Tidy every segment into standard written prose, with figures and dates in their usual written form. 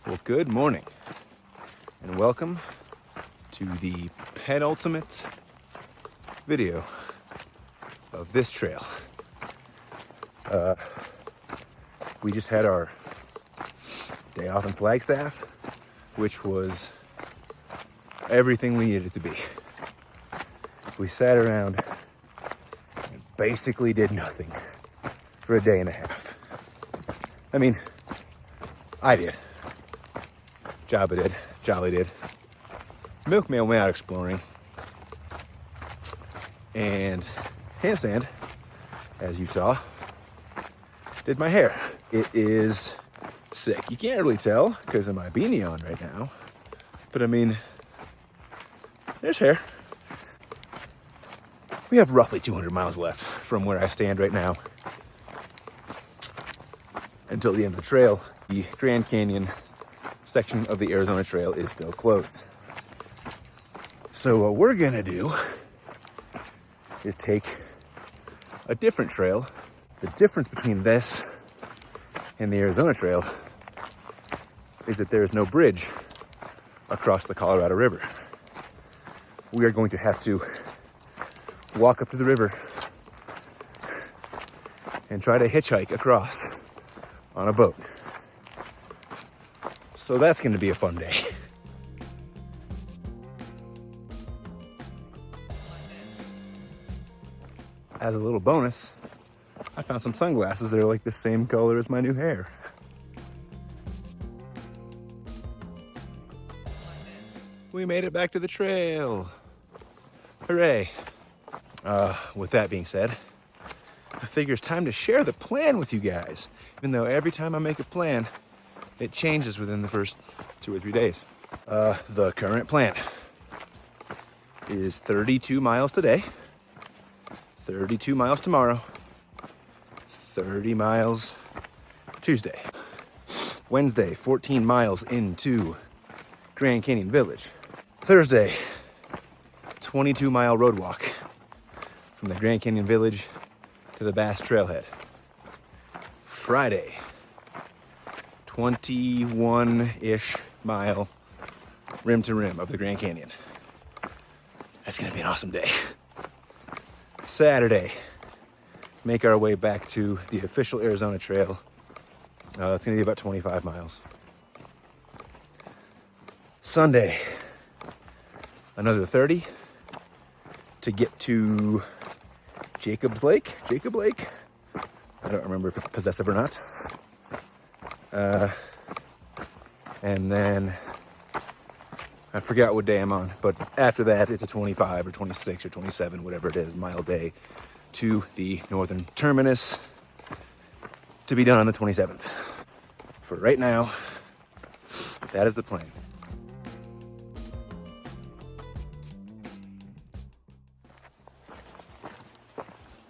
Well, good morning, and welcome to the penultimate video of this trail. We just had our day off in Flagstaff, which was everything we needed it to be. We sat around and basically did nothing for a day and a half. I mean, I did. Jabba did. Jolly did. Milkman went out exploring. And Handstand, as you saw, did my hair. It is sick. You can't really tell because of my beanie on right now. But I mean, there's hair. We have roughly 200 miles left from where I stand right now until the end of the trail. The Grand Canyon section of the Arizona Trail is still closed. So what we're gonna do is take a different trail. The difference between this and the Arizona Trail is that there is no bridge across the Colorado River. We are going to have to walk up to the river and try to hitchhike across on a boat. So that's going to be a fun day. As a little bonus, I found some sunglasses that are like the same color as my new hair. We made it back to the trail. Hooray. With that being said, I figure it's time to share the plan with you guys. Even though every time I make a plan, it changes within the first 2 or 3 days. The current plan is 32 miles today, 32 miles tomorrow, 30 miles Tuesday. Wednesday, 14 miles into Grand Canyon Village. Thursday, 22-mile road walk from the Grand Canyon Village to the Bass Trailhead. Friday, 21-ish mile rim to rim of the Grand Canyon. That's gonna be an awesome day. Saturday, make our way back to the official Arizona Trail. It's gonna be about 25 miles. Sunday, another 30 to get to Jacob Lake. I don't remember if it's possessive or not. And then I forgot what day I'm on, but after that it's a 25 or 26 or 27, whatever it is, mile day to the northern terminus to be done on the 27th. For right now, that is the plan.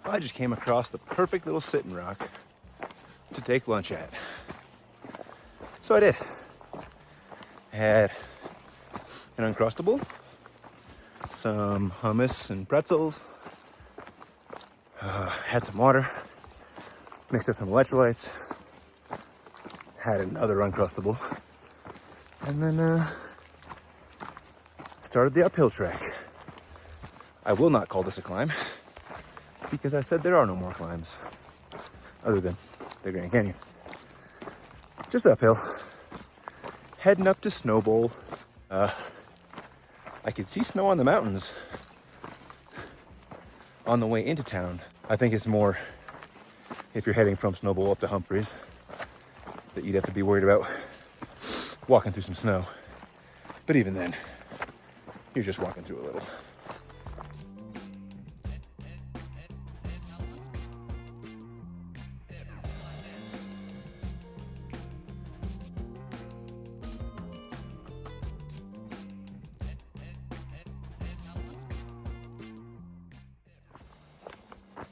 I just came across the perfect little sitting rock to take lunch at. So I did. I had an Uncrustable, some hummus and pretzels, had some water, mixed up some electrolytes, had another Uncrustable, and then started the uphill track. I will not call this a climb because I said there are no more climbs other than the Grand Canyon. Just uphill, heading up to Snow Bowl. I could see snow on the mountains on the way into town. I think it's more if you're heading from Snow Bowl up to Humphreys that you'd have to be worried about walking through some snow. But even then, you're just walking through a little.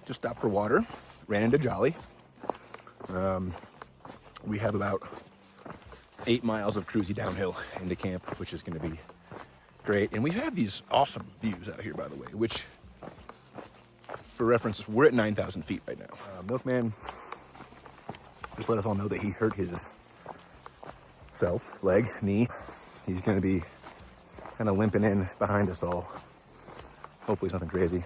Just stopped for water, ran into Jolly. We have about 8 miles of cruisy downhill into camp, which is going to be great. And we have these awesome views out here, by the way, which, for reference, we're at 9,000 feet right now. Milkman just let us all know that he hurt his self, leg, knee. He's going to be kind of limping in behind us all. Hopefully it's nothing crazy.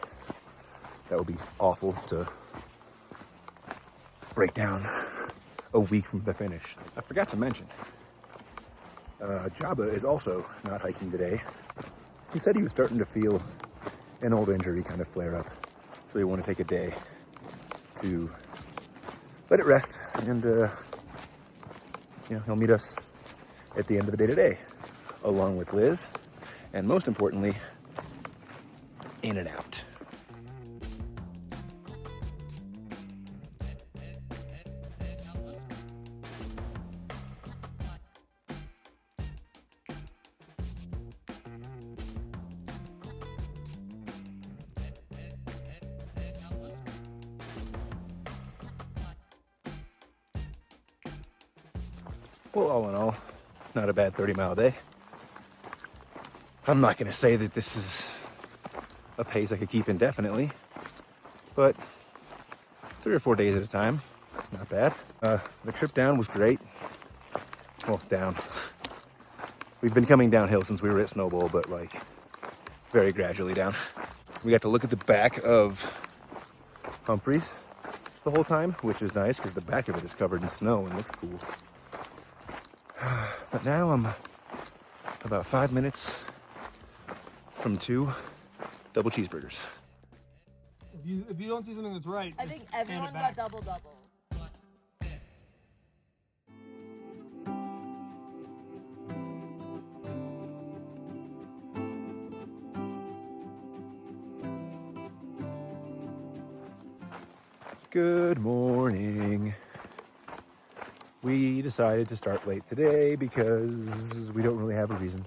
That would be awful to break down a week from the finish. I forgot to mention, Jabba is also not hiking today. He said he was starting to feel an old injury kind of flare up. So he wanted to take a day to let it rest, and he'll meet us at the end of the day today, along with Liz, and most importantly, In and Out. Well, all in all, not a bad 30-mile day. I'm not going to say that this is a pace I could keep indefinitely, but 3 or 4 days at a time, not bad. The trip down was great. Well, down. We've been coming downhill since we were at Snowball, but like very gradually down. We got to look at the back of Humphreys the whole time, which is nice because the back of it is covered in snow and looks cool. But now I'm about 5 minutes from 2 double cheeseburgers. If you don't see something that's right, I think everyone got double. Good morning. We decided to start late today because we don't really have a reason.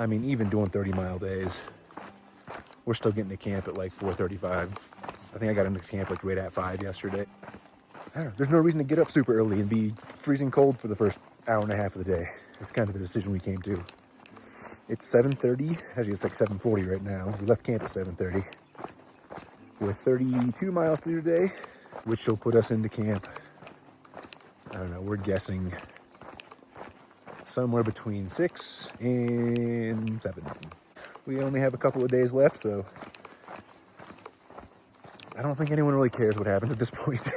Even doing 30-mile days, we're still getting to camp at like 4:35. I think I got into camp like right at 5 yesterday. I don't know, there's no reason to get up super early and be freezing cold for the first hour and a half of the day. It's kind of the decision we came to. It's 7:30, actually it's like 7:40 right now. We left camp at 7:30. We're 32 miles through today, which will put us into camp, I don't know, we're guessing somewhere between 6 and 7. We only have a couple of days left, so I don't think anyone really cares what happens at this point.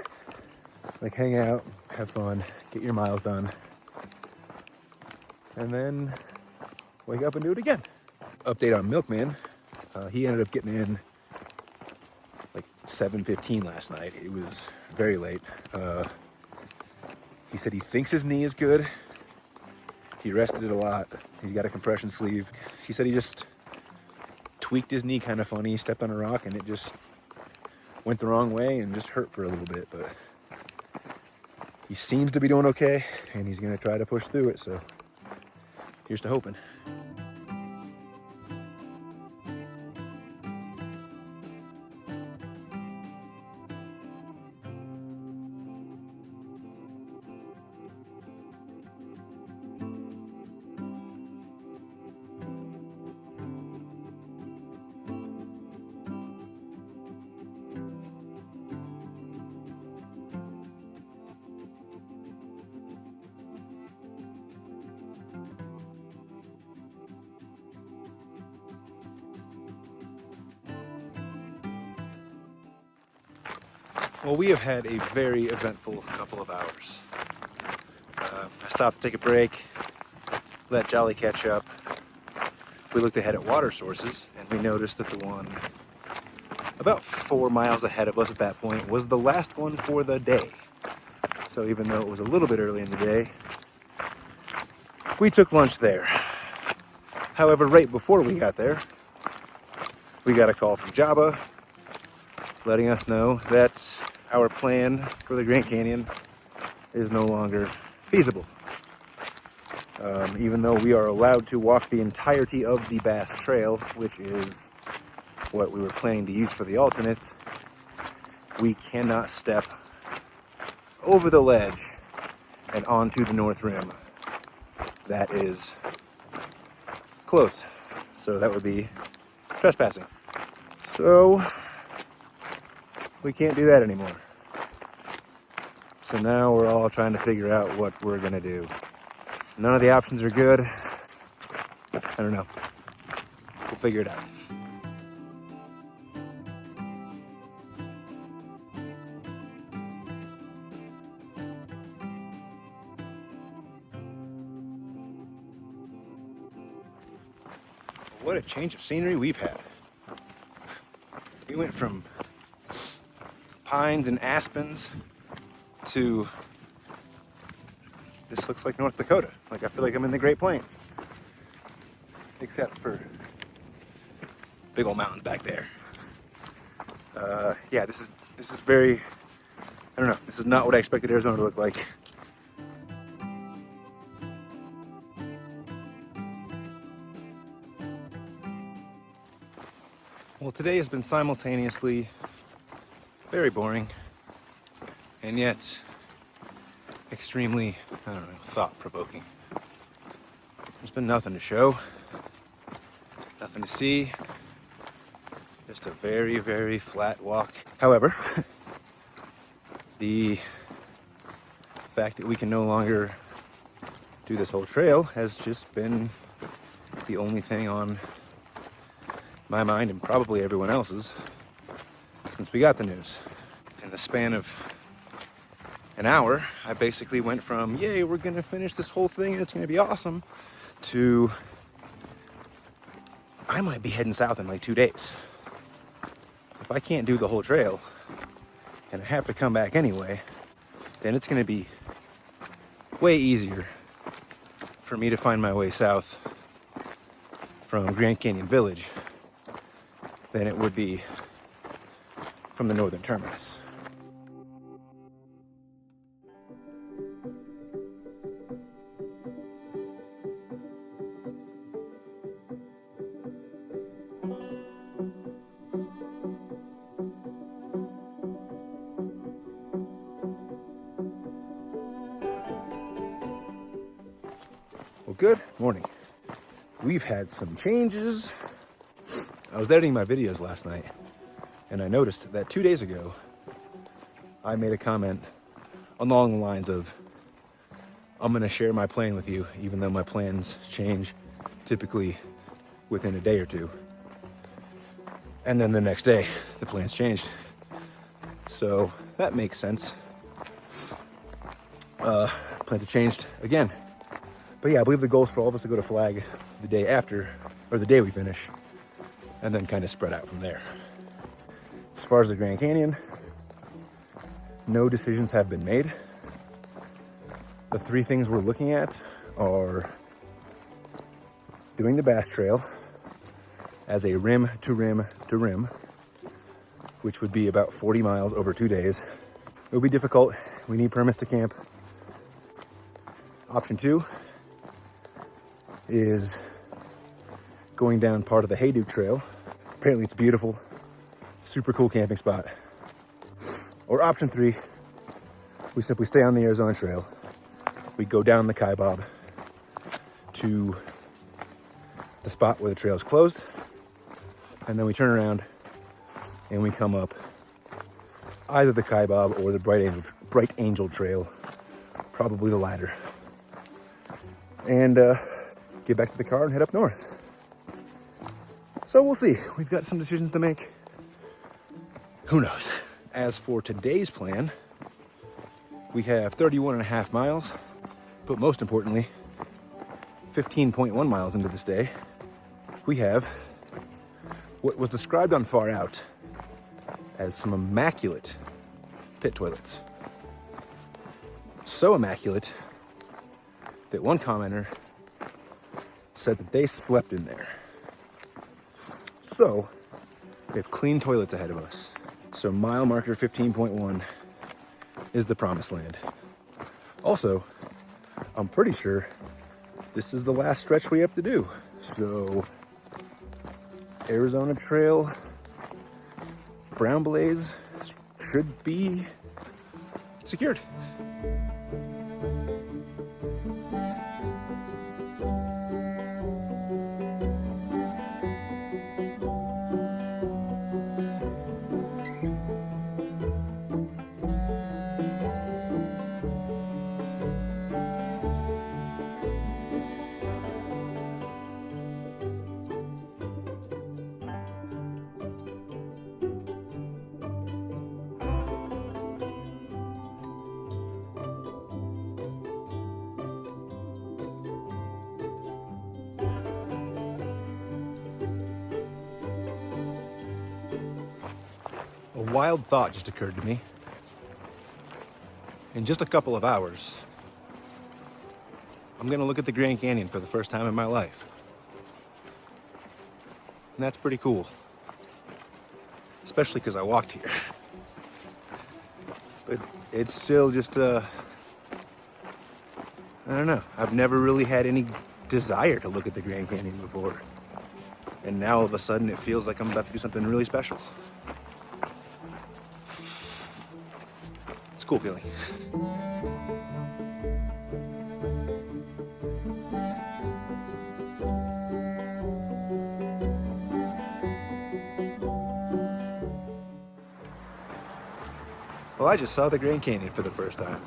Like, hang out, have fun, get your miles done, and then wake up and do it again. Update on Milkman. He ended up getting in like 7:15 last night. It was very late. He said he thinks his knee is good. He rested it a lot. He's got a compression sleeve. He said he just tweaked his knee kind of funny, stepped on a rock, and it just went the wrong way and just hurt for a little bit. But he seems to be doing okay, and he's going to try to push through it. So here's to hoping. Well, we have had a very eventful couple of hours. I stopped to take a break, let Jolly catch up. We looked ahead at water sources, and we noticed that the one about 4 miles ahead of us at that point was the last one for the day. So even though it was a little bit early in the day, we took lunch there. However, right before we got there, we got a call from Jabba letting us know that our plan for the Grand Canyon is no longer feasible. Even though we are allowed to walk the entirety of the Bass Trail, which is what we were planning to use for the alternates, we cannot step over the ledge and onto the North Rim. That is closed. So that would be trespassing. So we can't do that anymore. So now we're all trying to figure out what we're gonna do. None of the options are good. I don't know. We'll figure it out. What a change of scenery we've had. We went from pines and aspens to this looks like North Dakota. Like I feel like I'm in the Great Plains. Except for big old mountains back there. Yeah, this is very, I don't know, this is not what I expected Arizona to look like. Well, today has been simultaneously very boring and yet extremely, I don't know, thought-provoking. There's been nothing to show, nothing to see, just a very, very flat walk. However, the fact that we can no longer do this whole trail has just been the only thing on my mind and probably everyone else's since we got the news. In the span of an hour, I basically went from, yay, we're gonna finish this whole thing and it's gonna be awesome, to I might be heading south in like 2 days. If I can't do the whole trail and I have to come back anyway, then it's gonna be way easier for me to find my way south from Grand Canyon Village than it would be from the northern terminus. Well, good morning. We've had some changes. I was editing my videos last night and I noticed that 2 days ago I made a comment along the lines of, I'm gonna share my plan with you even though my plans change typically within a day or two. And then the next day the plans changed. So that makes sense. Plans have changed again. But yeah, I believe the goal is for all of us to go to Flag the day after, or the day we finish, and then kind of spread out from there. As far as the Grand Canyon, no decisions have been made. The three things we're looking at are doing the Bass Trail as a rim to rim to rim, which would be about 40 miles over 2 days. It would be difficult. We need permits to camp. Option 2 is going down part of the Hayduke Trail. Apparently it's beautiful, super cool camping spot. Or option 3, we simply stay on the Arizona Trail. We go down the Kaibab to the spot where the trail is closed, and then we turn around and we come up either the Kaibab or the Bright Angel Trail, probably the latter, and get back to the car and head up north. So we'll see. We've got some decisions to make. Who knows? As for today's plan, we have 31.5 miles, but most importantly, 15.1 miles into this day, we have what was described on Far Out as some immaculate pit toilets. So immaculate that one commenter said that they slept in there. So, we have clean toilets ahead of us. So mile marker 15.1 is the promised land. Also, I'm pretty sure this is the last stretch we have to do. So, Arizona Trail, Brown Blaze should be secured. wild thought just occurred to me. In just a couple of hours, I'm gonna look at the Grand Canyon for the first time in my life. And that's pretty cool. Especially because I walked here. But it's still just, I don't know. I've never really had any desire to look at the Grand Canyon before. And now all of a sudden it feels like I'm about to do something really special. It's a cool feeling. Well, I just saw the Grand Canyon for the first time.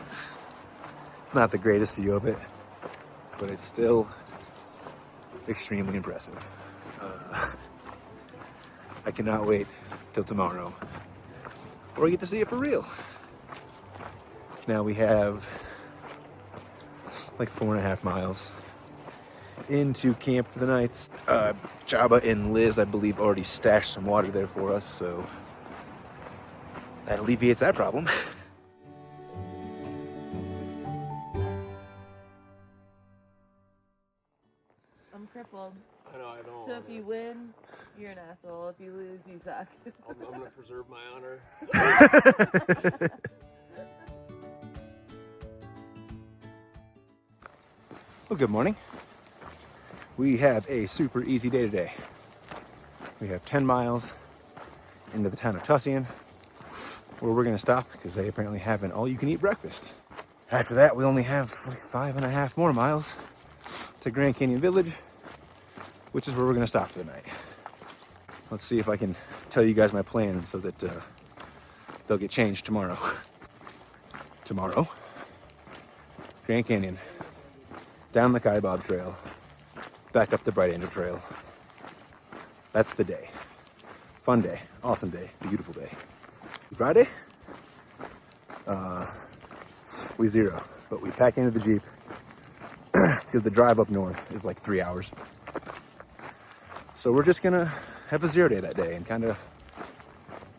It's not the greatest view of it, but it's still extremely impressive. I cannot wait till tomorrow, where we get to see it for real. Now we have like 4.5 miles into camp for the night. Jabba and Liz, I believe, already stashed some water there for us, so that alleviates that problem. I'm crippled. I know, I don't. So if you win, you're an asshole. If you lose, you suck. I'm gonna preserve my honor. Well, good morning. We have a super easy day today. We have 10 miles into the town of Tussian, where we're gonna stop because they apparently have an all-you-can-eat breakfast. After that, we only have like 5.5 more miles to Grand Canyon Village, which is where we're gonna stop for the night. Let's see if I can tell you guys my plans so that they'll get changed tomorrow. Tomorrow, Grand Canyon, down the Kaibab Trail, back up the Bright Angel Trail. That's the day. Fun day, awesome day, beautiful day. Friday, we zero, but we pack into the Jeep because the drive up north is like 3 hours. So we're just gonna have a 0 day that day and kind of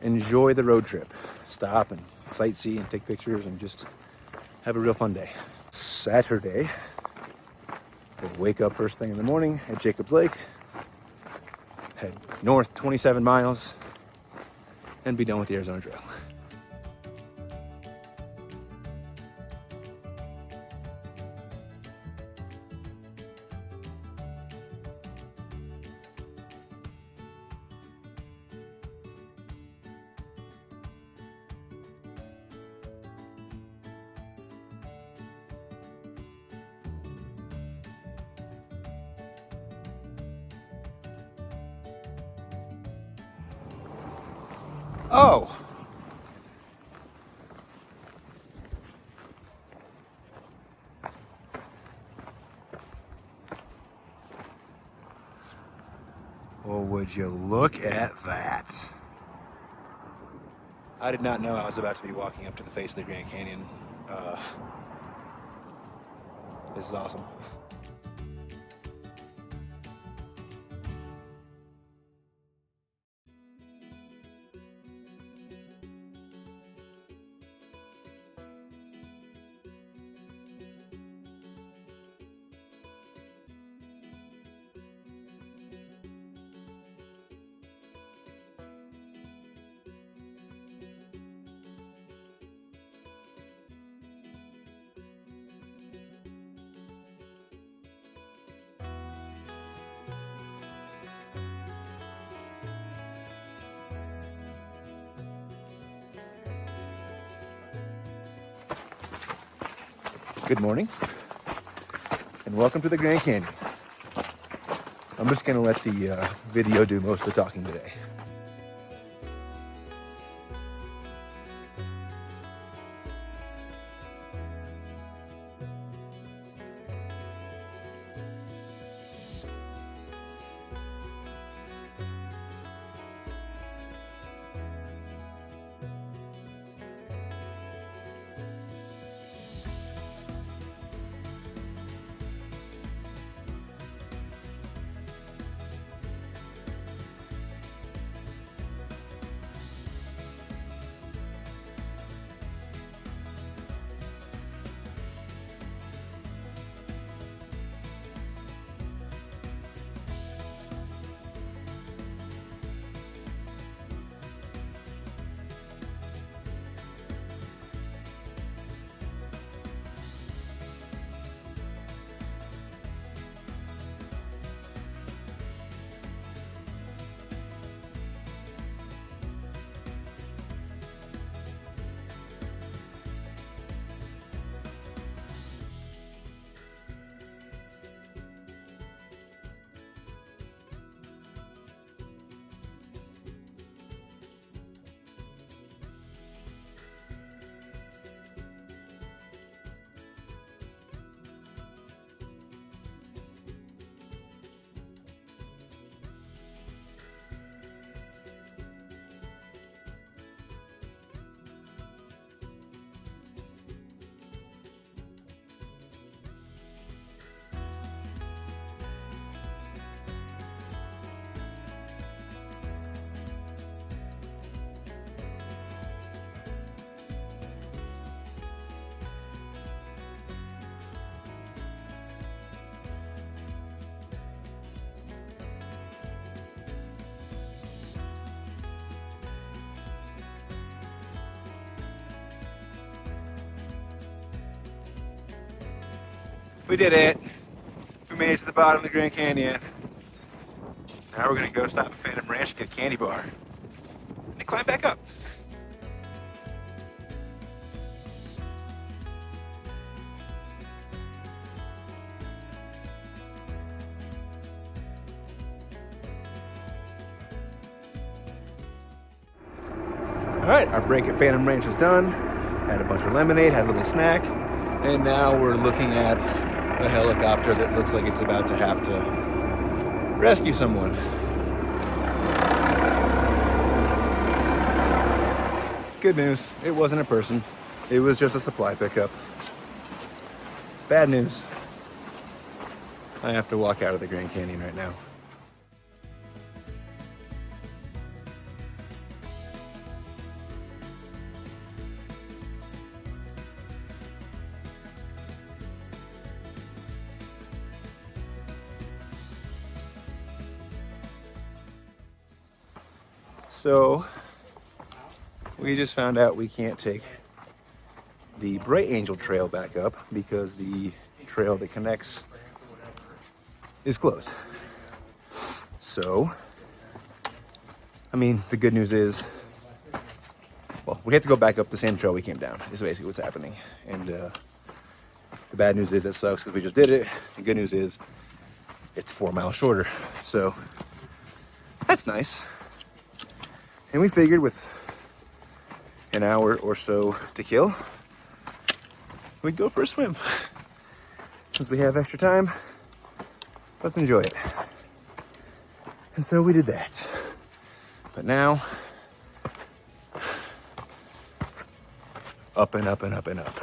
enjoy the road trip. Stop and sightsee and take pictures and just have a real fun day. Saturday, we'll wake up first thing in the morning at Jacobs Lake, head north 27 miles, and be done with the Arizona Trail. Oh! Well, would you look at that? I did not know I was about to be walking up to the face of the Grand Canyon. This is awesome. Good morning, and welcome to the Grand Canyon. I'm just gonna let the video do most of the talking today. We did it. We made it to the bottom of the Grand Canyon. Now we're gonna go stop at Phantom Ranch and get a candy bar. And climb back up. Alright, our break at Phantom Ranch is done. Had a bunch of lemonade, had a little snack, and now we're looking at a helicopter that looks like it's about to have to rescue someone. Good news, it wasn't a person. It was just a supply pickup. Bad news, I have to walk out of the Grand Canyon right now. So, we just found out we can't take the Bright Angel Trail back up because the trail that connects is closed. So, I mean, the good news is, well, we have to go back up the same trail we came down, is basically what's happening. And the bad news is it sucks because we just did it. The good news is it's 4 miles shorter. So, that's nice. And we figured with an hour or so to kill, we'd go for a swim. Since we have extra time, let's enjoy it. And so we did that. But now, up and up and up and up.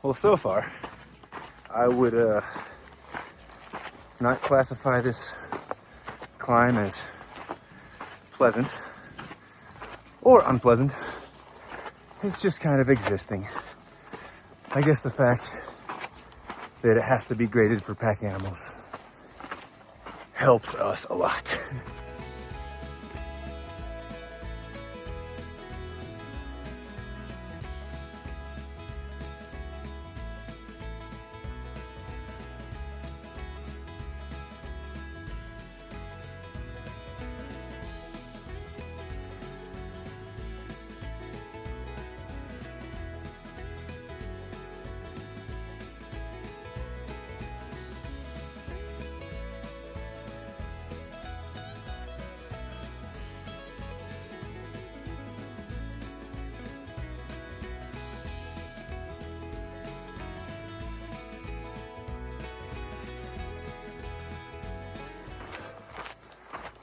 Well, so far, I would not classify this climb as pleasant or unpleasant. It's just kind of existing. I guess the fact that it has to be graded for pack animals helps us a lot.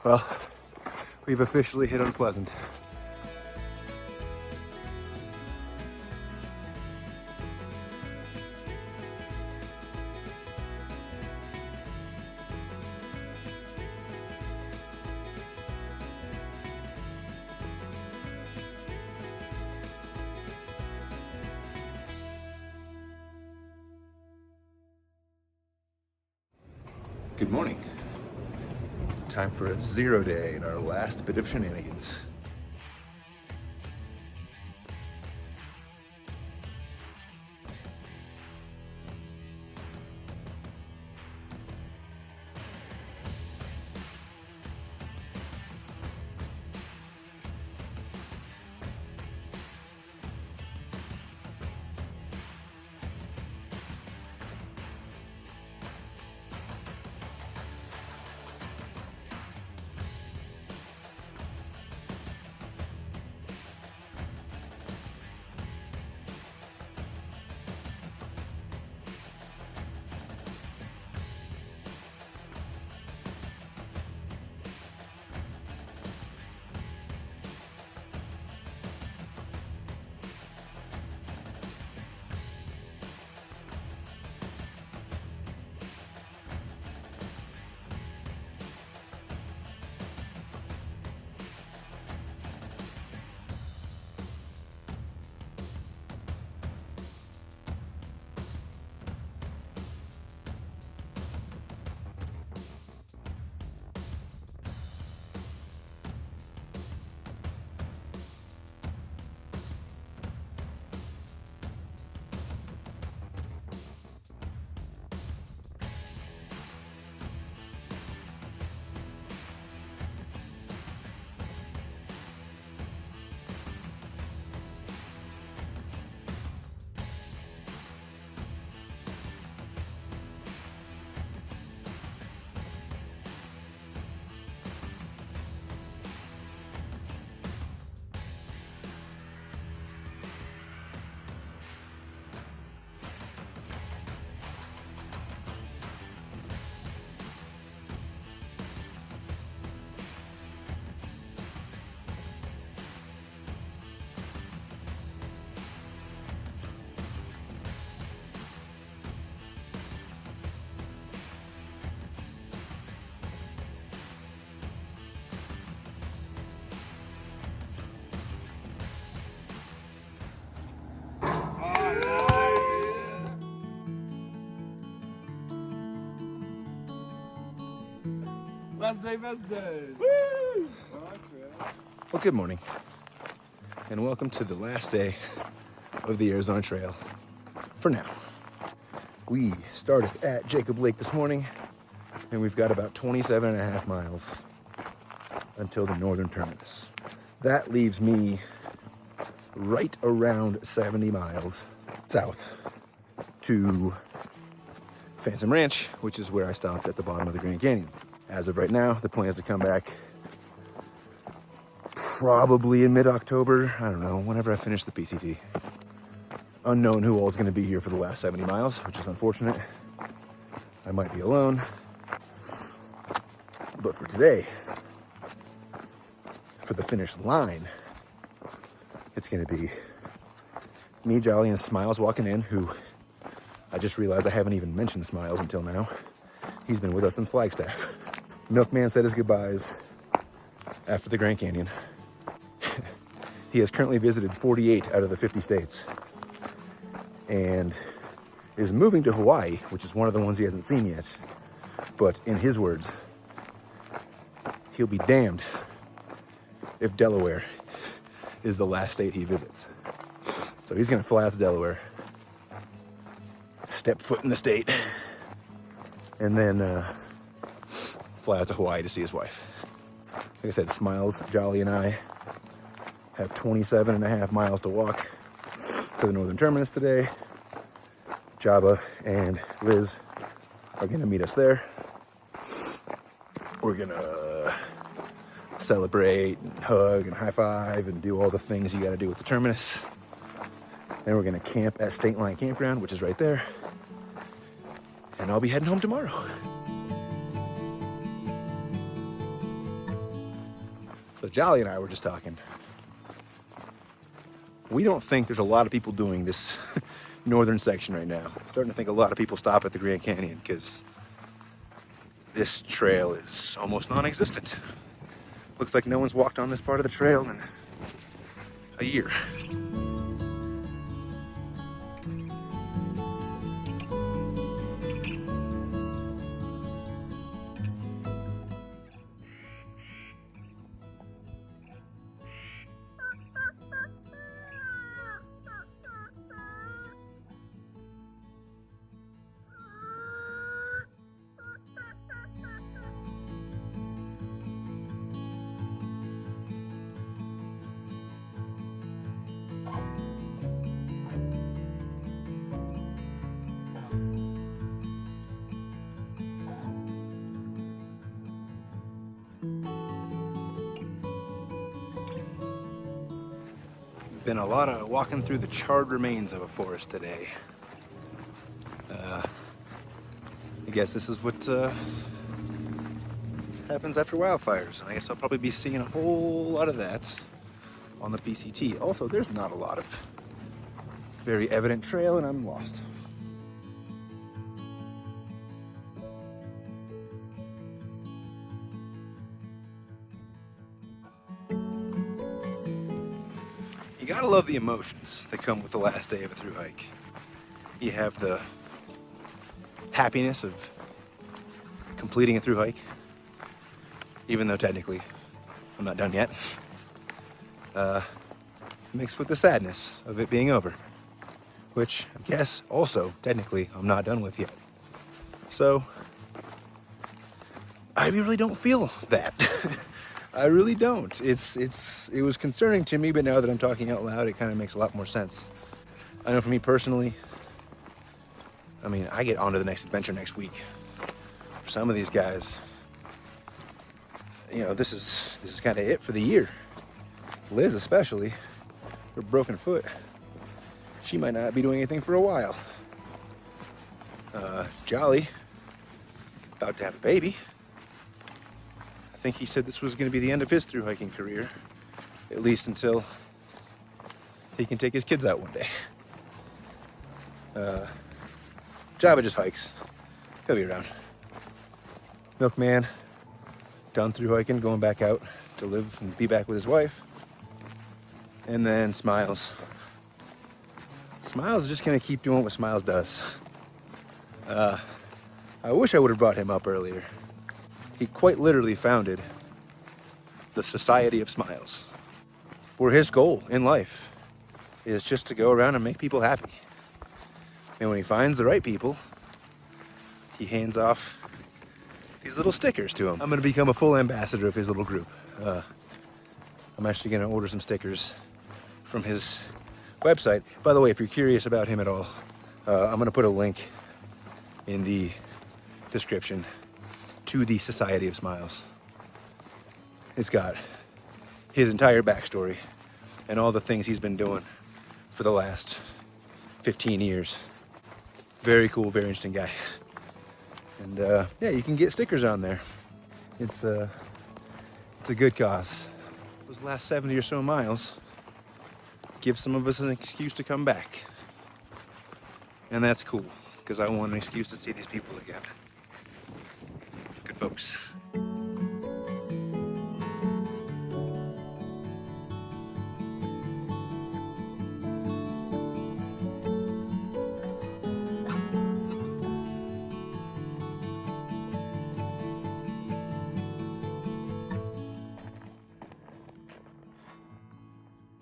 Well, we've officially hit unpleasant. Good morning. Time for a 0 day in our last bit of shenanigans. Best day. Woo! Well, good morning, and welcome to the last day of the Arizona Trail. For now, we started at Jacob Lake this morning, and we've got about 27 and a half miles until the northern terminus. That leaves me right around 70 miles south to Phantom Ranch, which is where I stopped at the bottom of the Grand Canyon. As of right now, the plan is to come back probably in mid-October. I don't know, whenever I finish the PCT. Unknown who all is going to be here for the last 70 miles, which is unfortunate. I might be alone. But for today, for the finish line, it's going to be me, Jolly, and Smiles walking in, who I just realized I haven't even mentioned Smiles until now. He's been with us since Flagstaff. Milkman said his goodbyes after the Grand Canyon. He has currently visited 48 out of the 50 states and is moving to Hawaii, which is one of the ones he hasn't seen yet. But in his words, he'll be damned if Delaware is the last state he visits. So he's gonna fly out to Delaware, step foot in the state, and then fly out to Hawaii to see his wife. Like I said, Smiles, Jolly, and I have 27 and a half miles to walk to the northern terminus today. Jabba and Liz are gonna meet us there. We're gonna celebrate and hug and high five and do all the things you gotta do with the terminus. Then we're gonna camp at State Line Campground, which is right there. And I'll be heading home tomorrow. So Jolly and I were just talking. We don't think there's a lot of people doing this northern section right now. I'm starting to think a lot of people stop at the Grand Canyon because this trail is almost non-existent. Looks like no one's walked on this part of the trail in a year. Been a lot of walking through the charred remains of a forest today. I guess this is what happens after wildfires, and I guess I'll probably be seeing a whole lot of that on the PCT. Also, there's not a lot of very evident trail, and I'm lost. You gotta love the emotions that come with the last day of a through hike. You have the happiness of completing a through hike, even though technically I'm not done yet, mixed with the sadness of it being over, which I guess also technically I'm not done with yet. So I really don't feel that. I really don't. It was concerning to me, but now that I'm talking out loud, it kind of makes a lot more sense. I know for me personally, I mean, I get on to the next adventure next week. For some of these guys, you know, this is kind of it for the year. Liz especially, her broken foot. She might not be doing anything for a while. Jolly, about to have a baby. I think he said this was going to be the end of his through hiking career, at least until he can take his kids out one day. Jabba just hikes. He'll be around. Milkman, done through hiking, going back out to live and be back with his wife. And then Smiles. Smiles is just going to keep doing what Smiles does. I wish I would have brought him up earlier. he quite literally founded the Society of Smiles, where his goal in life is just to go around and make people happy. And when he finds the right people, he hands off these little stickers to them. I'm gonna become a full ambassador of his little group. I'm actually gonna order some stickers from his website. By the way, if you're curious about him at all, I'm gonna put a link in the description to the Society of Smiles. It's got his entire backstory and all the things he's been doing for the last 15 years. Very cool, very interesting guy. And yeah, you can get stickers on there. It's a good cause. Those last 70 or so miles give some of us an excuse to come back. And that's cool, because I want an excuse to see these people again. Good folks.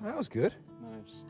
That was good. Nice.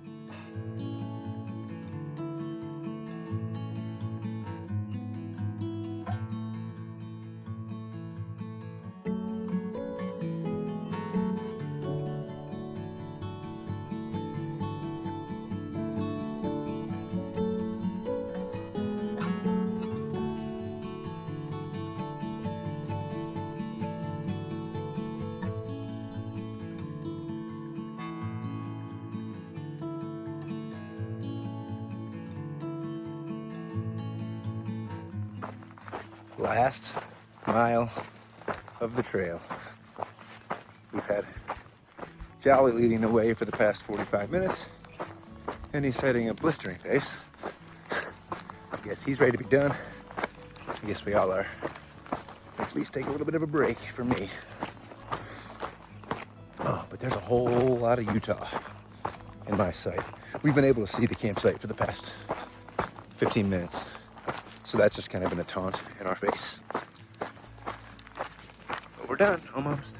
Last mile of the trail. We've had Jolly leading the way for the past 45 minutes, and he's setting a blistering pace. I guess he's ready to be done. I guess we all are. At least take a little bit of a break for me. Oh, but there's a whole lot of Utah in my sight. We've been able to see the campsite for the past 15 minutes. So that's just kind of been a taunt in our face. But we're done, almost.